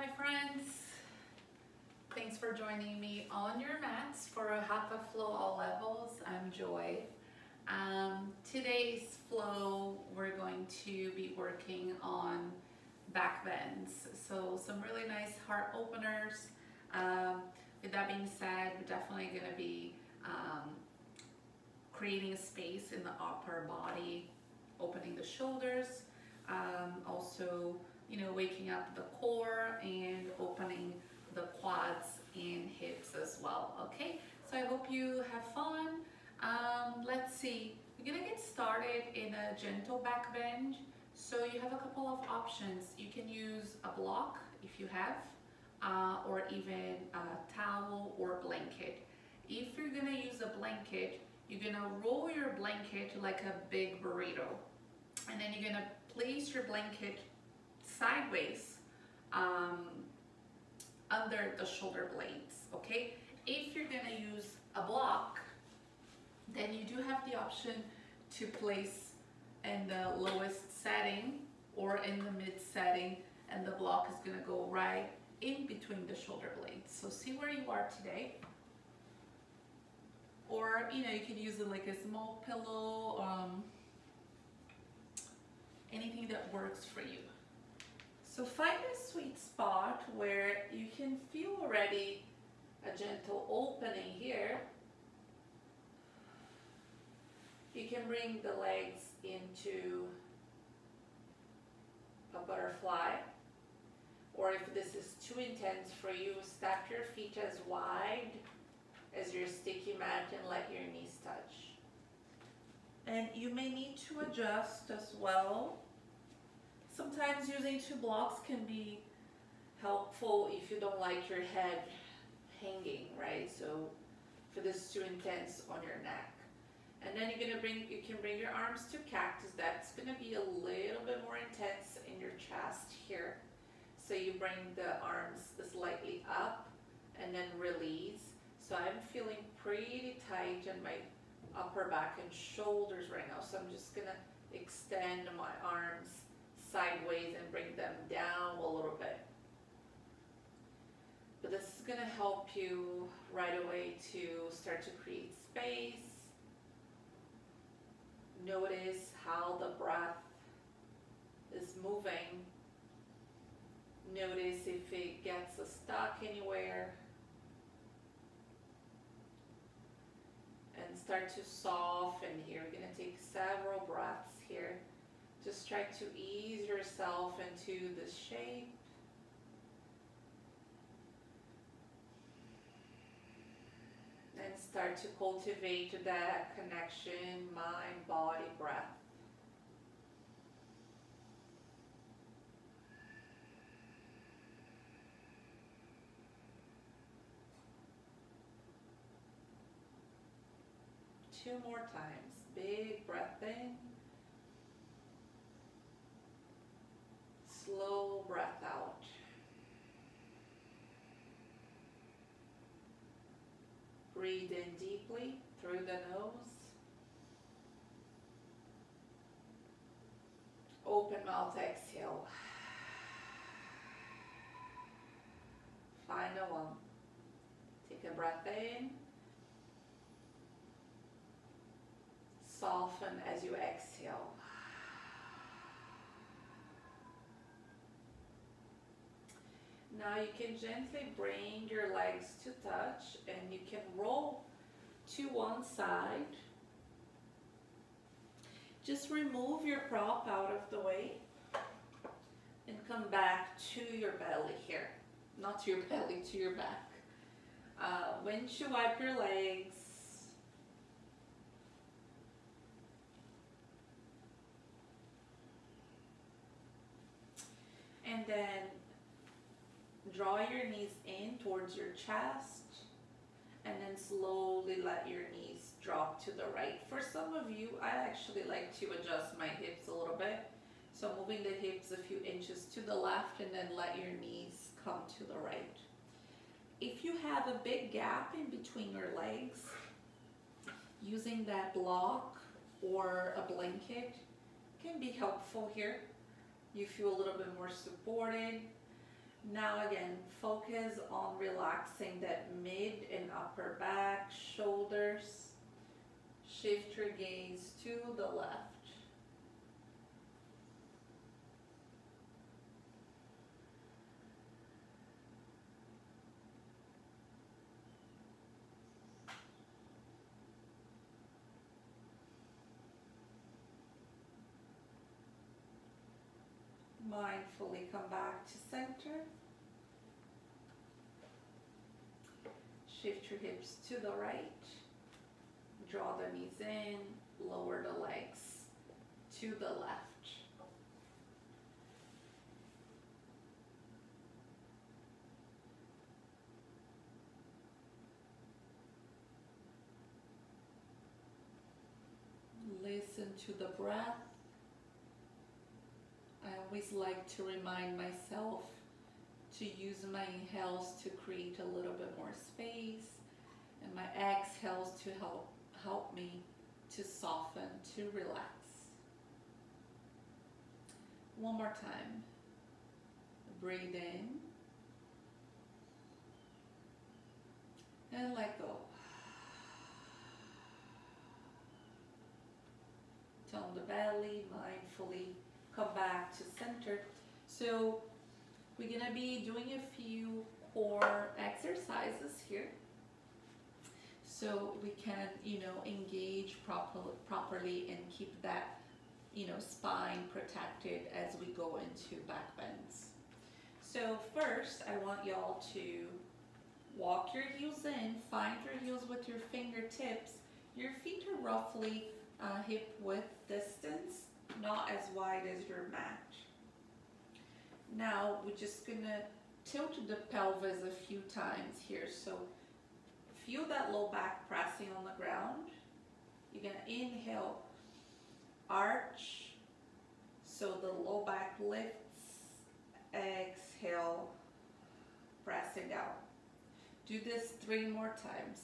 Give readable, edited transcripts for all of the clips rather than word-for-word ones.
Hi friends, thanks for joining me on your mats for a Hatha flow all levels. I'm Joy. Today's flow we're going to be working on back bends, so some really nice heart openers. With that being said, we're definitely going to be creating a space in the upper body, opening the shoulders, also waking up the core and opening the quads and hips as well. Okay, so I hope you have fun. Let's see, we're gonna get started in a gentle back bend. So you have a couple of options. You can use a block if you have, or even a towel or blanket. If you're gonna use a blanket, you're gonna roll your blanket like a big burrito, and then you're gonna place your blanket sideways under the shoulder blades. Okay, if you're gonna use a block, then you do have the option to place in the lowest setting or in the mid setting, and the block is gonna go right in between the shoulder blades. So see where you are today. Or you can use it like a small pillow, anything that works for you. So find a sweet spot where you can feel already a gentle opening here. You can bring the legs into a butterfly, or if this is too intense for you, stack your feet as wide as your sticky mat and let your knees touch. And you may need to adjust as well. Sometimes using two blocks can be helpful if you don't like your head hanging, right? So if this is too intense on your neck. And then you can bring your arms to cactus. That's gonna be a little bit more intense in your chest here. So you bring the arms slightly up and then release. So I'm feeling pretty tight in my upper back and shoulders right now. So I'm just gonna extend my arms sideways and bring them down a little bit. But this is gonna help you right away to start to create space. Notice how the breath is moving. Notice if it gets stuck anywhere. And start to soften here. We're gonna take several breaths here. Just try to ease yourself into this shape. And start to cultivate that connection, mind, body, breath. Two more times. Big breath in. Slow breath out. Breathe in deeply through the nose. Open mouth, exhale. Final one. Take a breath in. Soften as you exhale. Now you can gently bring your legs to touch and you can roll to one side. Just remove your prop out of the way and come back to your belly here. Not to your belly, to your back. Windshield wipe your legs. And then draw your knees in towards your chest, and then slowly let your knees drop to the right. For some of you, I actually like to adjust my hips a little bit. So moving the hips a few inches to the left and then let your knees come to the right. If you have a big gap in between your legs, using that block or a blanket can be helpful here. You feel a little bit more supported. Now again, focus on relaxing that mid and upper back, shoulders. Shift your gaze to the left. Mindfully come back to center. Shift your hips to the right. Draw the knees in, lower the legs to the left. Listen to the breath. I always like to remind myself to use my inhales to create a little bit more space and my exhales to help me to soften, to relax. One more time. Breathe in and let go. Tone the belly, mindfully come back to center. So we're gonna be doing a few core exercises here, so we can, engage properly and keep that, spine protected as we go into back bends. So first, I want y'all to walk your heels in, find your heels with your fingertips. Your feet are roughly hip width distance, not as wide as your mat. Now we're just gonna tilt the pelvis a few times here. So feel that low back pressing on the ground. You're gonna inhale, arch, so the low back lifts. Exhale, pressing down. Do this 3 more times.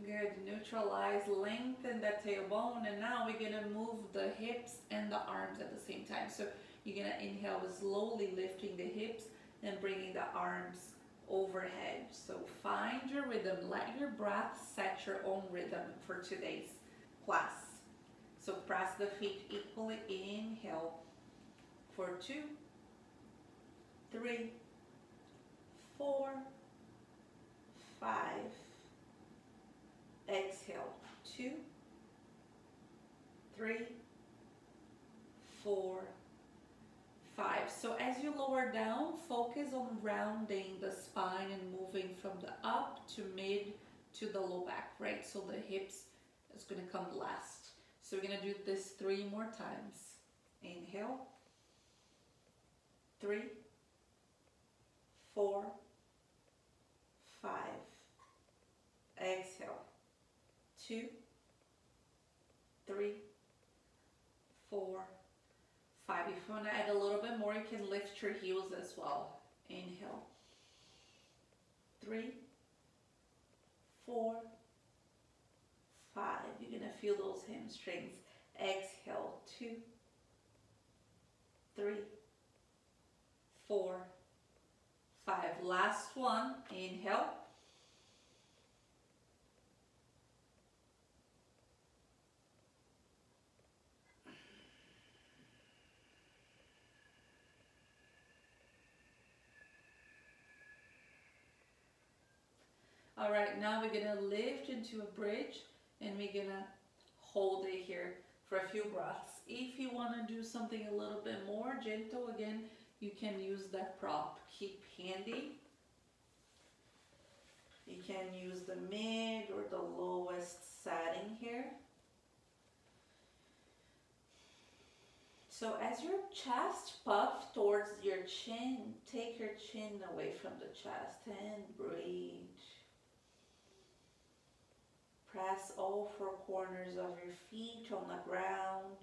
Good, neutralize, lengthen the tailbone, and now we're gonna move the hips and the arms at the same time. So you're gonna inhale, slowly lifting the hips and bringing the arms overhead. So find your rhythm, let your breath set your own rhythm for today's class. So press the feet equally, inhale for 2, 3, 4, 5, exhale, 2, 3, 4, 5. So as you lower down, focus on rounding the spine and moving from the up to mid to the low back, right? So the hips is going to come last. So we're going to do this 3 more times. Inhale, 3, 4, 5, exhale, 2, 3, 4, 5. If you want to add a little bit more, you can lift your heels as well. Inhale, 3, 4, 5. You're going to feel those hamstrings. Exhale, 2, 3, 4, 5. Last one. Inhale. All right, now we're gonna lift into a bridge and we're gonna hold it here for a few breaths. If you wanna do something a little bit more gentle, again, you can use that prop. Keep handy. You can use the mid or the lowest setting here. So as your chest puffs towards your chin, take your chin away from the chest and breathe. Press all 4 corners of your feet on the ground.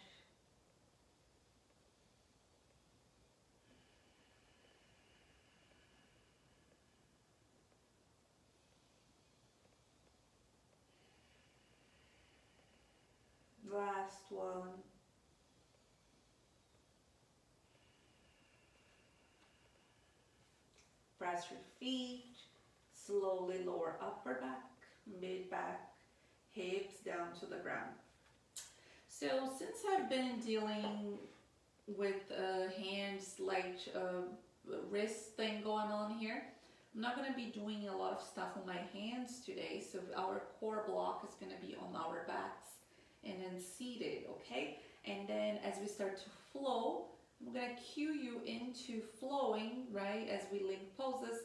Last one. Press your feet, slowly lower upper back, mid back, hips down to the ground. So since I've been dealing with hands like wrist thing going on here, I'm not going to be doing a lot of stuff on my hands today. So our core block is going to be on our backs and then seated, okay? And then as we start to flow, I'm going to cue you into flowing, right, as we link poses,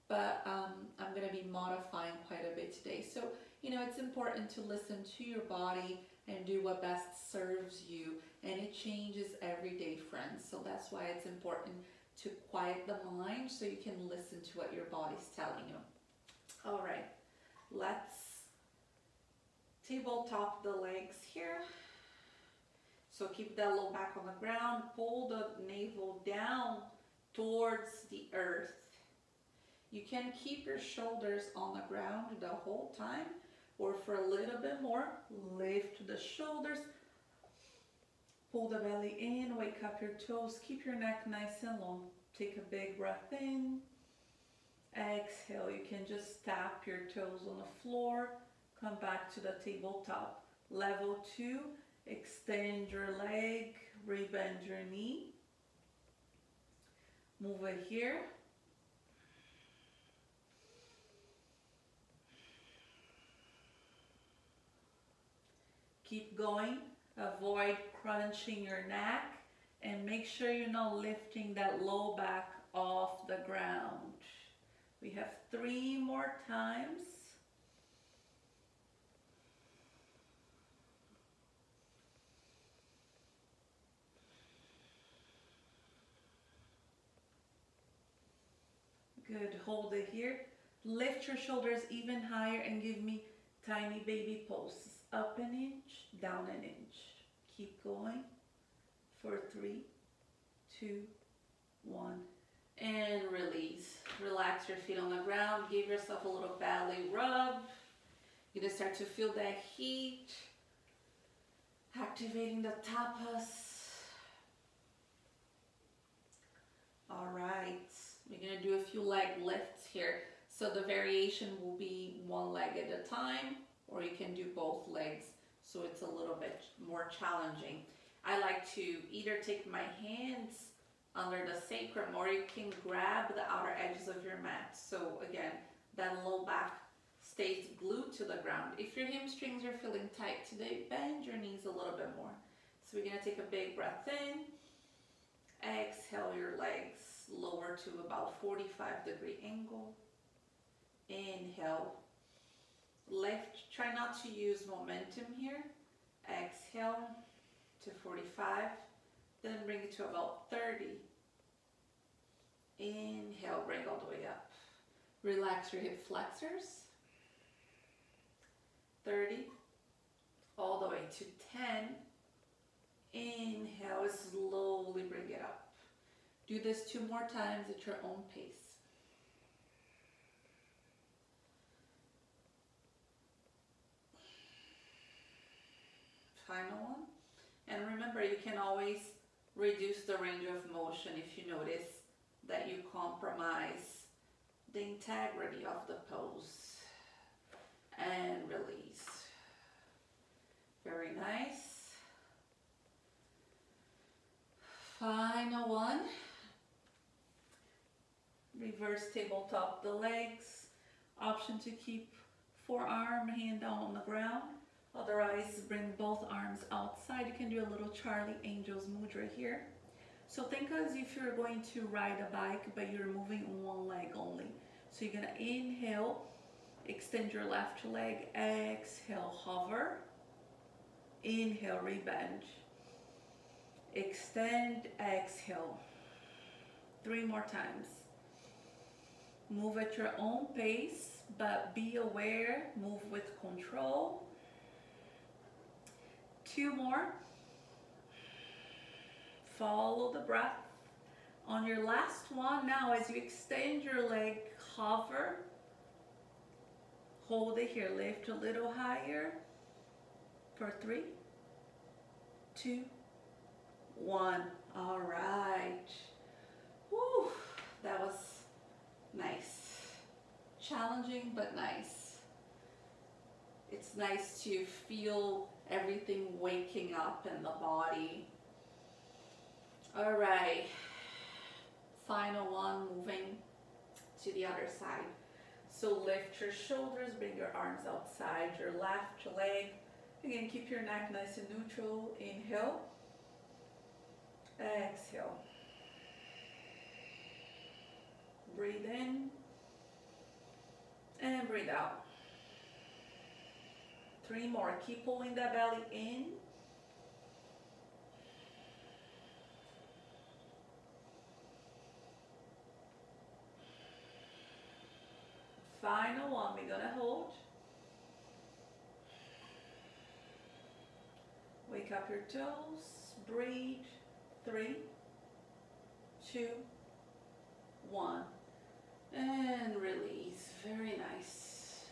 but I'm going to be modifying quite a bit today. So, you know, it's important to listen to your body and do what best serves you, and it changes every day, friends. So that's why it's important to quiet the mind so you can listen to what your body's telling you. All right, let's tabletop the legs here. So keep that low back on the ground, pull the navel down towards the earth. You can keep your shoulders on the ground the whole time, or for a little bit more, lift the shoulders, pull the belly in, wake up your toes, keep your neck nice and long. Take a big breath in, exhale. You can just tap your toes on the floor, come back to the tabletop. Level 2, extend your leg, rebend your knee. Move it here. Keep going, avoid crunching your neck, and make sure you're not lifting that low back off the ground. We have 3 more times. Good, hold it here. Lift your shoulders even higher and give me tiny baby pulses. Up an inch, down an inch. Keep going for 3, 2, 1. And release. Relax your feet on the ground. Give yourself a little belly rub. You're gonna start to feel that heat. Activating the tapas. All right. We're gonna do a few leg lifts here. So the variation will be one leg at a time, or you can do both legs, so it's a little bit more challenging. I like to either take my hands under the sacrum, or you can grab the outer edges of your mat. So again, that low back stays glued to the ground. If your hamstrings are feeling tight today, bend your knees a little bit more. So we're gonna take a big breath in, exhale your legs, lower to about 45-degree angle. Inhale, lift, try not to use momentum here. Exhale to 45, then bring it to about 30. Inhale, bring all the way up. Relax your hip flexors. 30, all the way to 10. Inhale, slowly bring it up. Do this 2 more times at your own pace. Final one. And remember, you can always reduce the range of motion if you notice that you compromise the integrity of the pose. And release. Very nice. Final one. Reverse tabletop the legs. Option to keep forearm, hand down on the ground. Otherwise, bring both arms outside. You can do a little Charlie Angels mudra here. So think as if you're going to ride a bike, but you're moving on one leg only. So you're gonna inhale, extend your left leg, exhale, hover. Inhale, rebend. Extend, exhale. 3 more times. Move at your own pace, but be aware, move with control. 2 more. Follow the breath. On your last one, now as you extend your leg, hover. Hold it here, lift a little higher for 3, 2, 1. All right. Whew, that was nice. Challenging, but nice. It's nice to feel everything waking up in the body. All right. Final one, moving to the other side. So lift your shoulders, bring your arms outside your left leg. Again, keep your neck nice and neutral. Inhale. Exhale. Breathe in and breathe out. 3 more. Keep pulling that belly in. Final one. We're gonna hold. Wake up your toes. Breathe. 3, 2, 1. And release. Very nice.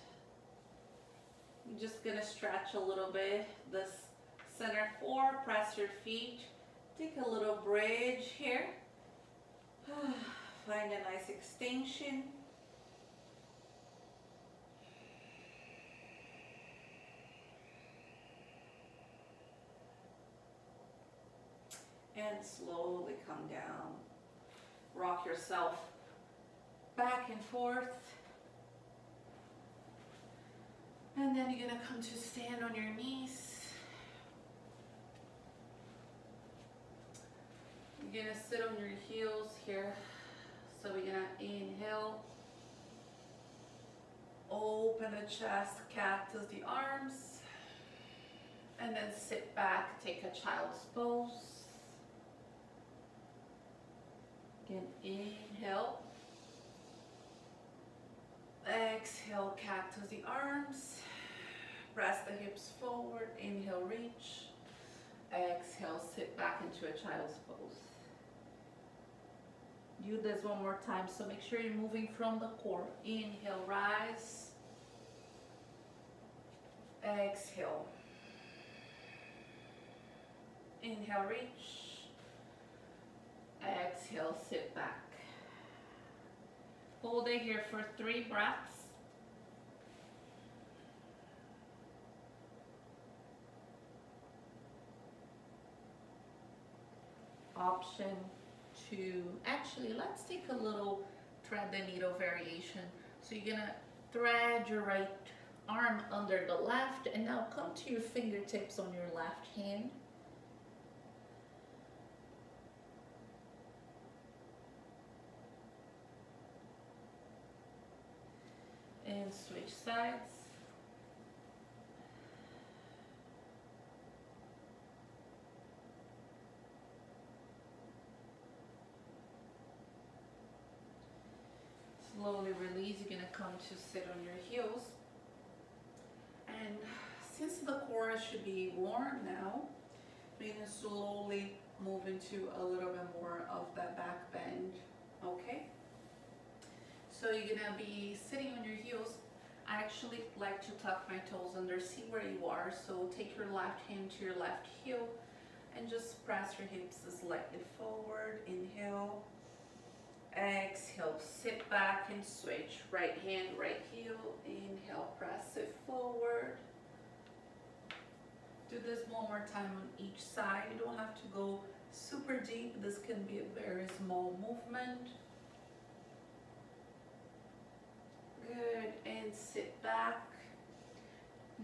You're just gonna stretch a little bit this center core. Press your feet. Take a little bridge here. Find a nice extension. And slowly come down. Rock yourself back and forth. And then you're gonna come to stand on your knees. You're gonna sit on your heels here. So we're gonna inhale. Open the chest, cactus the arms. And then sit back, take a child's pose. Again, inhale. Exhale, cactus the arms. Press the hips forward. Inhale, reach. Exhale, sit back into a child's pose. Do this one more time, so make sure you're moving from the core. Inhale, rise. Exhale. Inhale, reach. Exhale, sit back. Hold it here for 3 breaths. Option 2. Actually, let's take a little thread the needle variation. So you're gonna thread your right arm under the left, and now come to your fingertips on your left hand. And switch sides. Slowly release. You're going to come to sit on your heels. And since the core should be warm now, we're going to slowly move into a little bit more of that back bend. Okay? So you're gonna be sitting on your heels. I actually like to tuck my toes under, see where you are. So take your left hand to your left heel and just press your hips slightly forward. Inhale. Exhale, sit back and switch. Right hand, right heel. Inhale, press it forward. Do this one more time on each side. You don't have to go super deep. This can be a very small movement. Good, and sit back.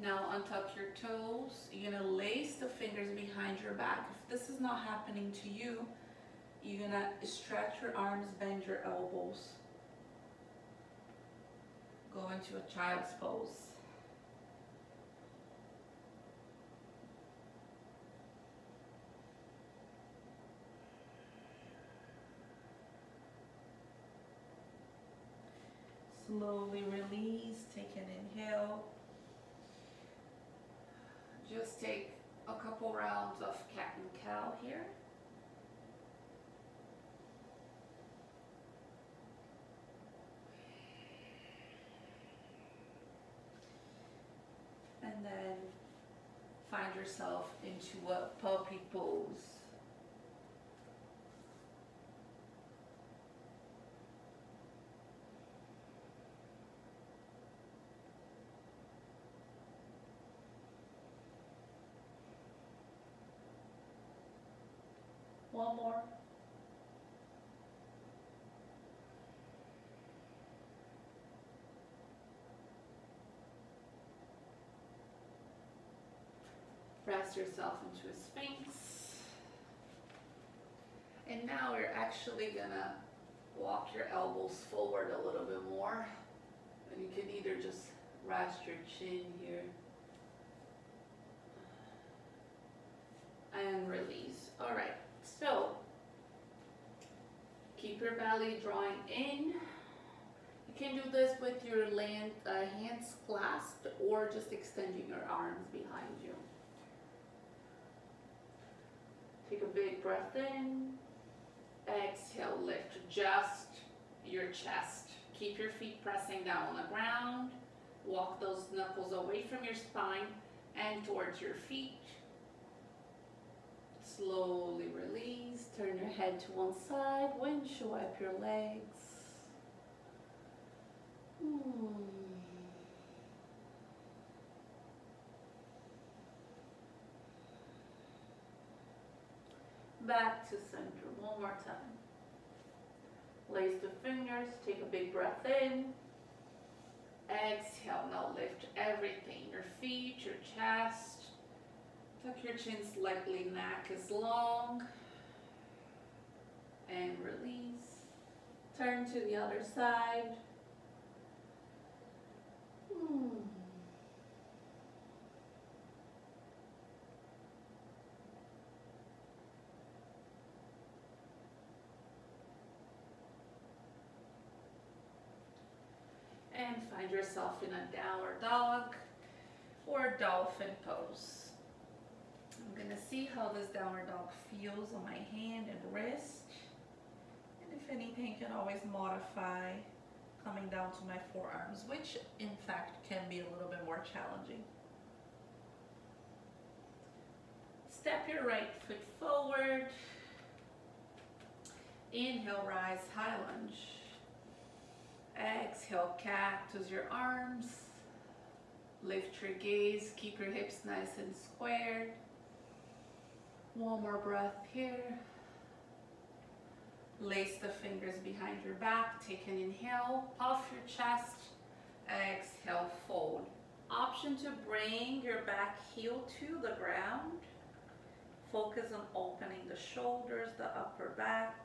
Now untuck your toes. You're gonna lace the fingers behind your back. If this is not happening to you, you're gonna stretch your arms, bend your elbows. Go into a child's pose. Slowly release, take an inhale. Just take a couple rounds of cat and cow here. And then find yourself into a puppy pose. One more. Press yourself into a sphinx. And now you're actually gonna walk your elbows forward a little bit more. And you can either just rest your chin here and release. All right, so keep your belly drawing in. You can do this with your hands clasped or just extending your arms behind you. Take a big breath in. Exhale, lift just your chest. Keep your feet pressing down on the ground. Walk those knuckles away from your spine and towards your feet. Slowly release. Turn your head to one side. Windshield wipe your legs. Back to center one more time. Lace the fingers, take a big breath in. Exhale, now lift everything, your feet, your chest. Tuck your chin slightly, neck is long. And release. Turn to the other side. And find yourself in a downward dog or dolphin pose. I'm gonna see how this downward dog feels on my hand and wrist. And if anything, can always modify coming down to my forearms, which in fact can be a little bit more challenging. Step your right foot forward. Inhale, rise, high lunge. Exhale, cactus your arms. Lift your gaze, keep your hips nice and squared. One more breath here. Lace the fingers behind your back. Take an inhale, puff your chest. Exhale, fold. Option to bring your back heel to the ground. Focus on opening the shoulders, the upper back.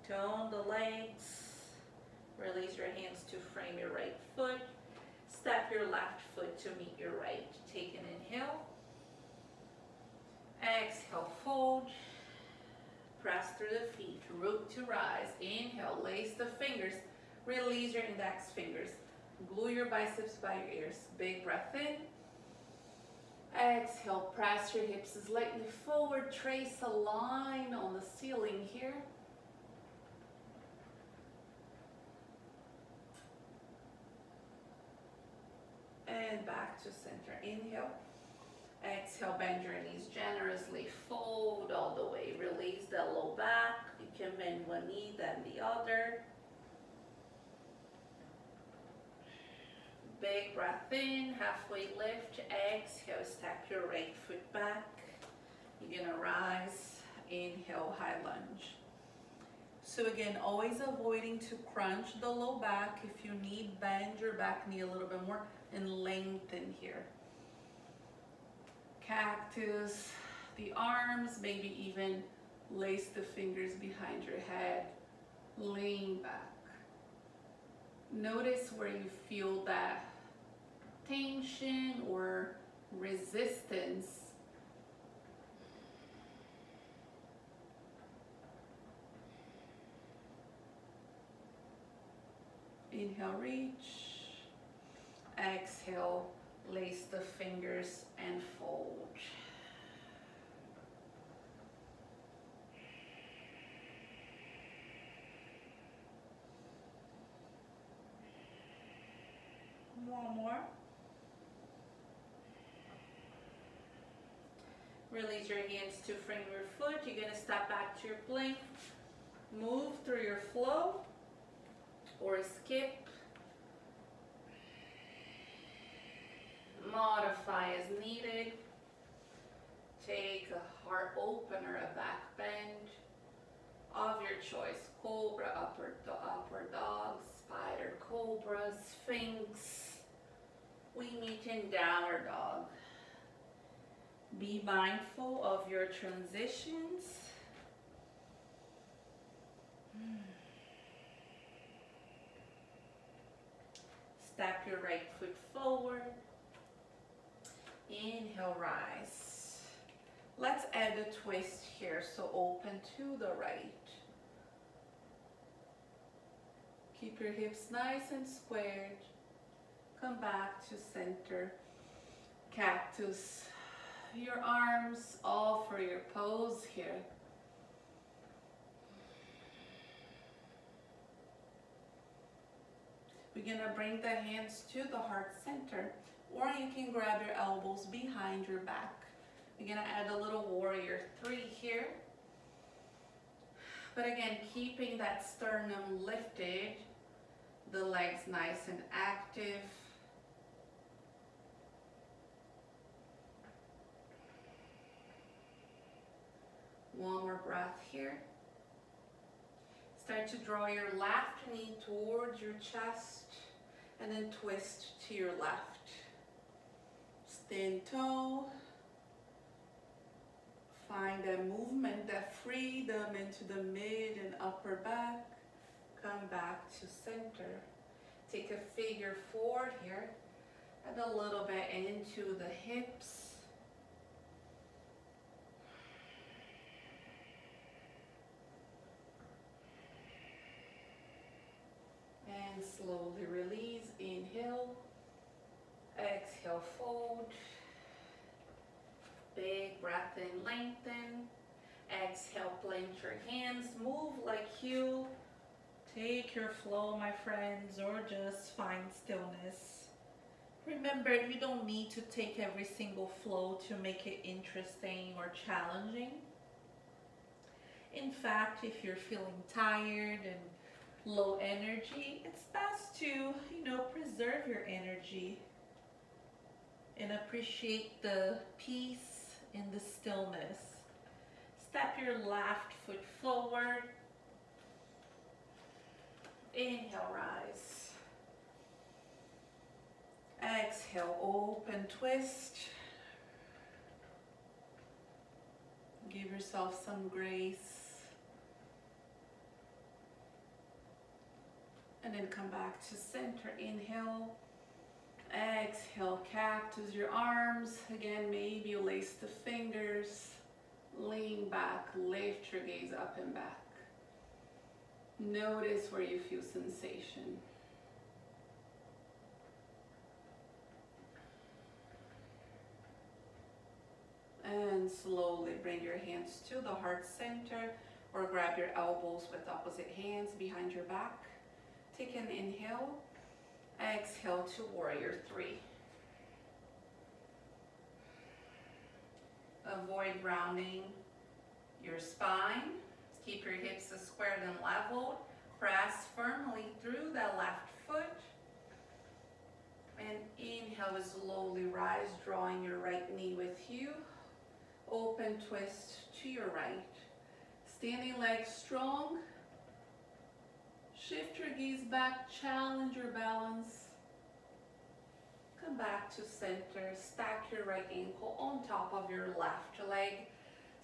Tone the legs. Release your hands to frame your right foot. Step your left foot to meet your right. Take an inhale. Exhale, fold. Press through the feet, root to rise. Inhale, lace the fingers. Release your index fingers. Glue your biceps by your ears. Big breath in. Exhale, press your hips slightly forward. Trace a line on the ceiling here. And back to center. Inhale. Exhale, bend your knees generously. Fold all the way. Release the low back. You can bend one knee, then the other. Big breath in. Halfway lift. Exhale, step your right foot back. You're gonna rise. Inhale, high lunge. So again, always avoiding to crunch the low back. If you need, bend your back knee a little bit more and lengthen here. Cactus the arms, maybe even lace the fingers behind your head. Lean back. Notice where you feel that tension or resistance. Inhale, reach. Exhale, lace the fingers and fold. One more. Release your hands to frame your foot. You're gonna step back to your plank. Move through your flow or skip. Modify as needed. Take a heart opener, a back bend of your choice. Cobra, upward dog, spider, cobra, sphinx. We meet in downward dog. Be mindful of your transitions. Step your right foot forward. Inhale, rise. Let's add a twist here, so open to the right. Keep your hips nice and squared. Come back to center. Cactus. Your arms all for your pose here. We're gonna bring the hands to the heart center, or you can grab your elbows behind your back. We're gonna add a little warrior 3 here. But again, keeping that sternum lifted, the legs nice and active. One more breath here. Start to draw your left knee towards your chest and then twist to your left. Stand tall. Find that movement, that freedom into the mid and upper back. Come back to center. Take a figure 4 here and a little bit into the hips. And slowly release. Inhale. Exhale, fold. Big breath in, lengthen. Exhale, plant your hands. Move like you. Take your flow, my friends, or just find stillness. Remember, you don't need to take every single flow to make it interesting or challenging. In fact, if you're feeling tired and low energy, it's best to, preserve your energy and appreciate the peace and the stillness. Step your left foot forward. Inhale, rise. Exhale, open twist. Give yourself some grace. And then come back to center. Inhale. Exhale, cactus your arms. Again, maybe you lace the fingers. Lean back, lift your gaze up and back. Notice where you feel sensation. And slowly bring your hands to the heart center or grab your elbows with opposite hands behind your back. Take an inhale. Exhale to warrior 3. Avoid rounding your spine. Keep your hips as squared and leveled. Press firmly through that left foot. And inhale to slowly rise, drawing your right knee with you. Open twist to your right. Standing legs strong. Shift your gaze back, challenge your balance. Come back to center, stack your right ankle on top of your left leg.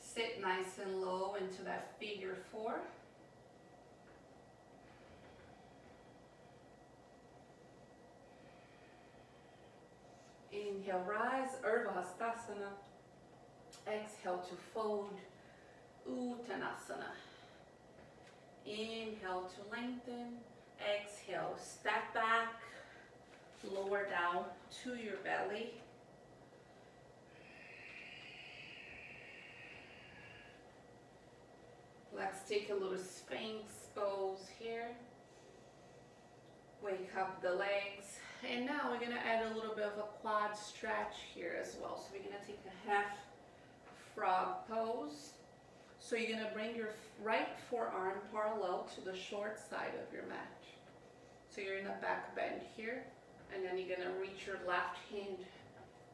Sit nice and low into that figure 4. Inhale, rise, Urdhva Hastasana. Exhale to fold, Uttanasana. Inhale to lengthen. Exhale, step back, lower down to your belly. Let's take a little Sphinx pose here. Wake up the legs. And now we're gonna add a little bit of a quad stretch here as well. So we're gonna take a half frog pose. So you're gonna bring your right forearm parallel to the short side of your mat. So you're in a back bend here, and then you're gonna reach your left hand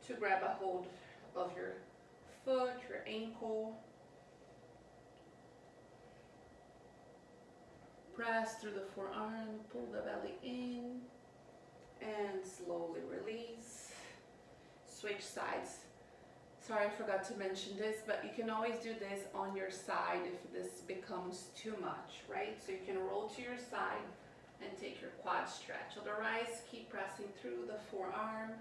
to grab a hold of your foot, your ankle. Press through the forearm, pull the belly in, and slowly release. Switch sides. Sorry, I forgot to mention this, but you can always do this on your side if this becomes too much, right? So you can roll to your side and take your quad stretch. Otherwise, keep pressing through the forearm.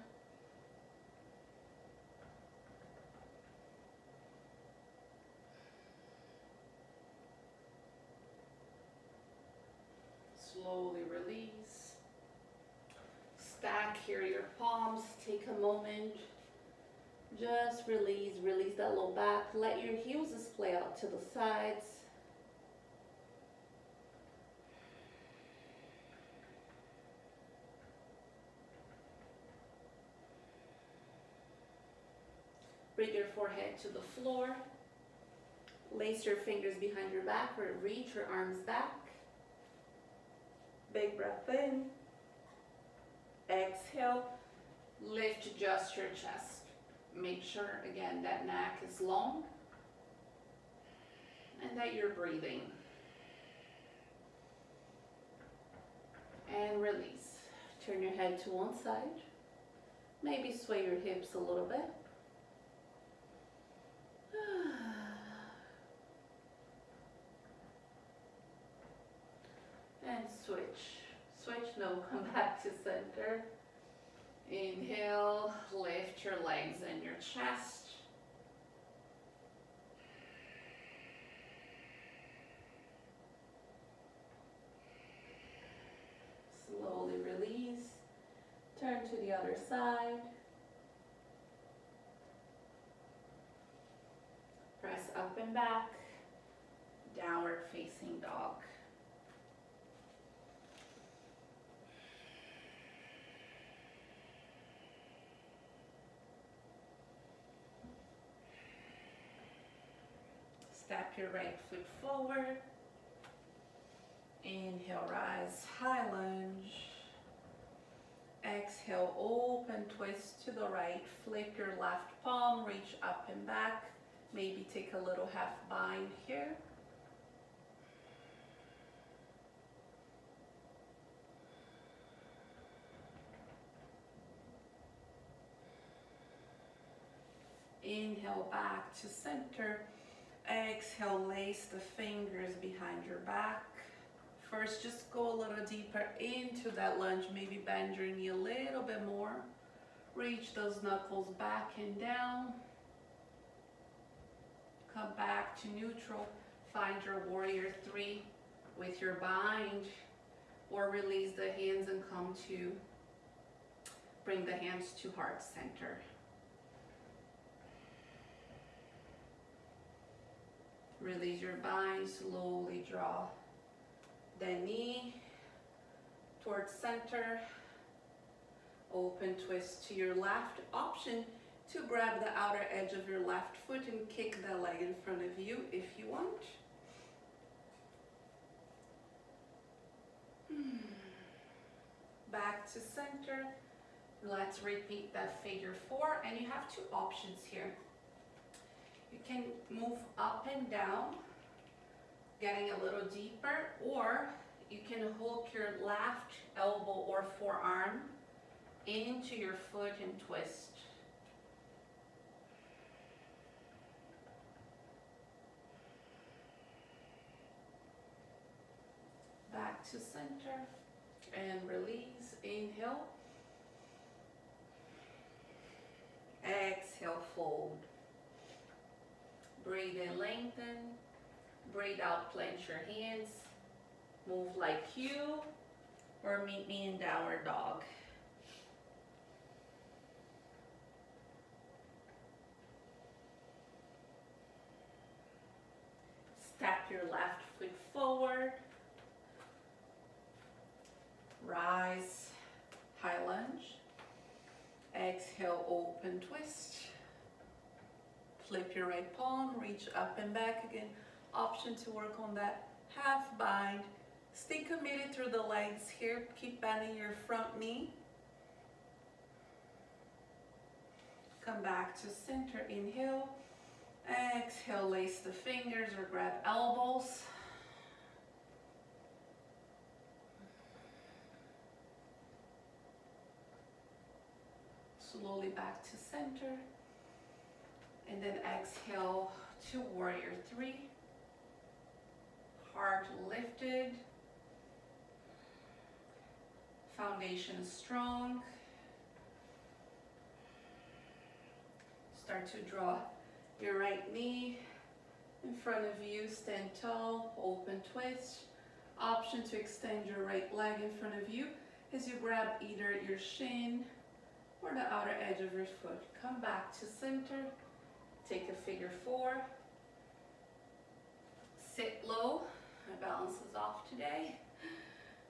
Slowly release. Stack here your palms. Take a moment. Just release that low back. Let your heels splay out to the sides. Bring your forehead to the floor. Lace your fingers behind your back or reach your arms back. Big breath in. Exhale. Lift just your chest. Make sure, again, that neck is long and that you're breathing. And release. Turn your head to one side. Maybe sway your hips a little bit. And switch, no, come back to center. Inhale, lift your legs and your chest. Slowly release, turn to the other side. Press up and back, downward facing dog. Step your right foot forward. Inhale, rise, high lunge. Exhale, open twist to the right. Flip your left palm, reach up and back. Maybe take a little half bind here. Inhale, back to center. Exhale, lace the fingers behind your back. First, just go a little deeper into that lunge. Maybe bend your knee a little bit more. Reach those knuckles back and down. Come back to neutral. Find your warrior three with your bind, or release the hands and come to, bring the hands to heart center. Release your bind, slowly draw the knee towards center. Open twist to your left. Option to grab the outer edge of your left foot and kick the leg in front of you if you want. Back to center. Let's repeat that figure four, and you have two options here. You can move up and down, getting a little deeper, or you can hook your left elbow or forearm into your foot and twist. Back to center and release. Inhale. Exhale, fold. Breathe in, lengthen. Breathe out, clench your hands. Move like you, or meet me in downward dog. Step your left foot forward. Rise, high lunge. Exhale, open twist. Flip your right palm, reach up and back again. Option to work on that half bind. Stay committed through the legs here. Keep bending your front knee. Come back to center, inhale. Exhale, lace the fingers or grab elbows. Slowly back to center. And then exhale to warrior three. Heart lifted. Foundation strong. Start to draw your right knee in front of you, stand tall, open twist. Option to extend your right leg in front of you as you grab either your shin or the outer edge of your foot. Come back to center, take a figure four. Sit low, my balance is off today.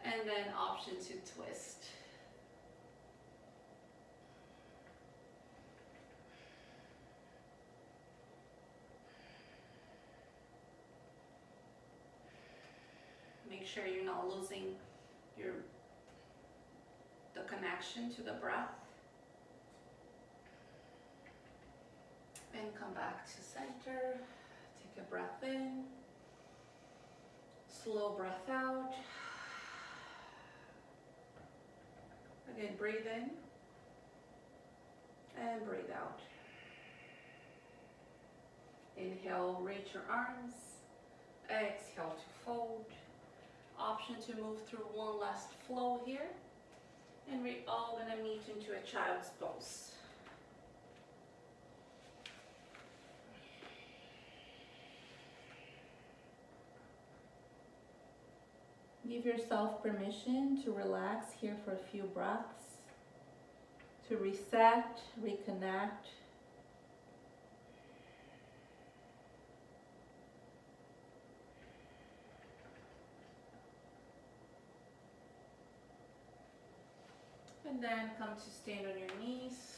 And then option to twist. Make sure you're not losing the connection to the breath. And come back to center. Take a breath in. Slow breath out. Again, breathe in and breathe out. Inhale, reach your arms. Exhale to fold. Option to move through one last flow here. And we're all gonna meet into a child's pose. Give yourself permission to relax here for a few breaths, to reset, reconnect. And then come to stand on your knees.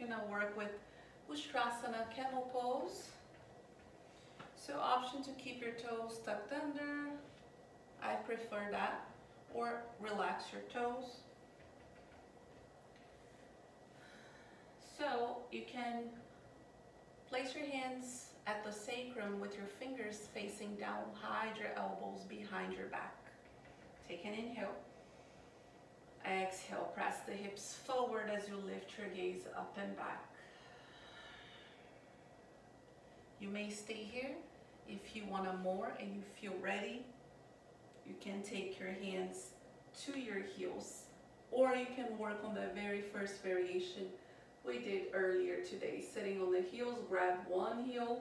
Gonna work with Ustrasana camel pose. So option to keep your toes tucked under. I prefer that, or relax your toes. So you can place your hands at the sacrum with your fingers facing down. Hide your elbows behind your back. Take an inhale. Exhale, press the hips forward as you lift your gaze up and back. You may stay here if you want more and you feel ready. You can take your hands to your heels, or you can work on the very first variation we did earlier today. Sitting on the heels, grab one heel,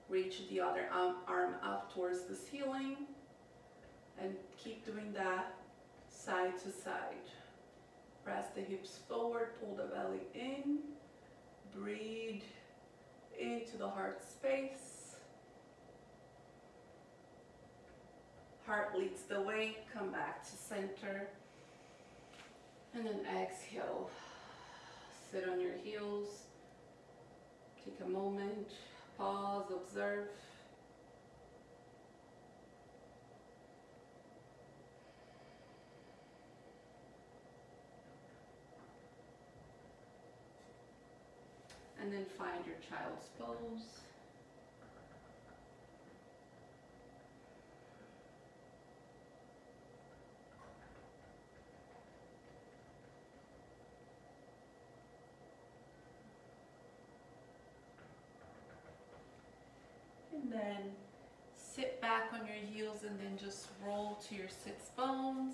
reach the other arm up towards the ceiling, and keep doing that side to side. Press the hips forward, pull the belly in, breathe into the heart space. Heart leads the way, come back to center. And then exhale, sit on your heels. Take a moment, pause, observe. And then find your child's pose. And then sit back on your heels and then just roll to your sits bones.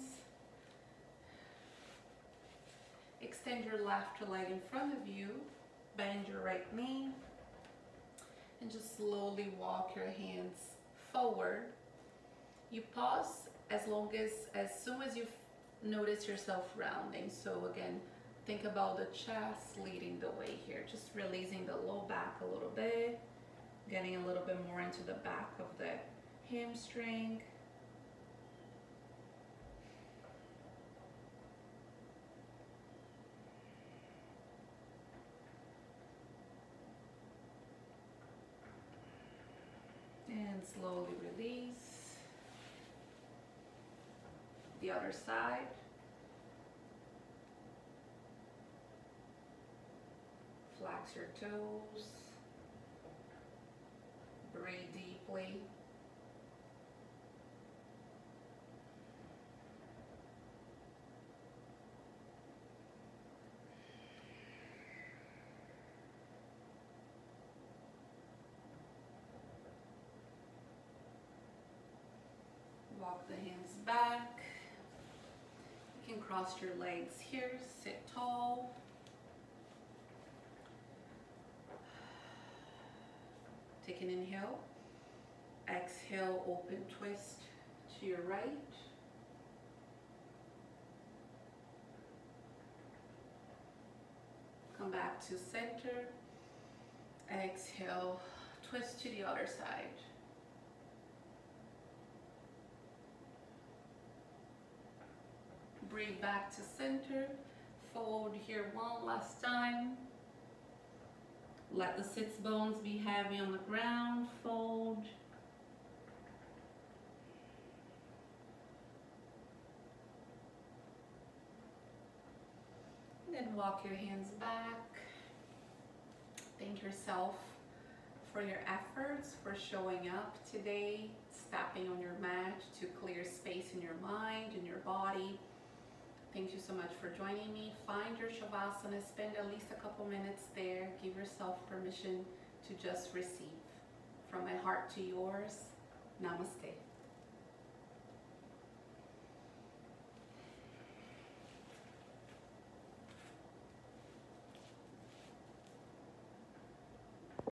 Extend your left leg in front of you. Bend your right knee. And just slowly walk your hands forward. You pause as soon as you notice yourself rounding. So again, think about the chest leading the way here. Just releasing the low back a little bit. Getting a little bit more into the back of the hamstring. Slowly release. The other side. Flex your toes. Breathe deeply. Walk the hands back. You can cross your legs here, sit tall. Take an inhale. Exhale, open twist to your right. Come back to center. Exhale, twist to the other side. Breathe back to center. Fold here one last time. Let the sits bones be heavy on the ground. Fold. Then walk your hands back. Thank yourself for your efforts, for showing up today, stepping on your mat to clear space in your mind, in your body. Thank you so much for joining me. Find your Shavasana, spend at least a couple minutes there. Give yourself permission to just receive. From my heart to yours, namaste.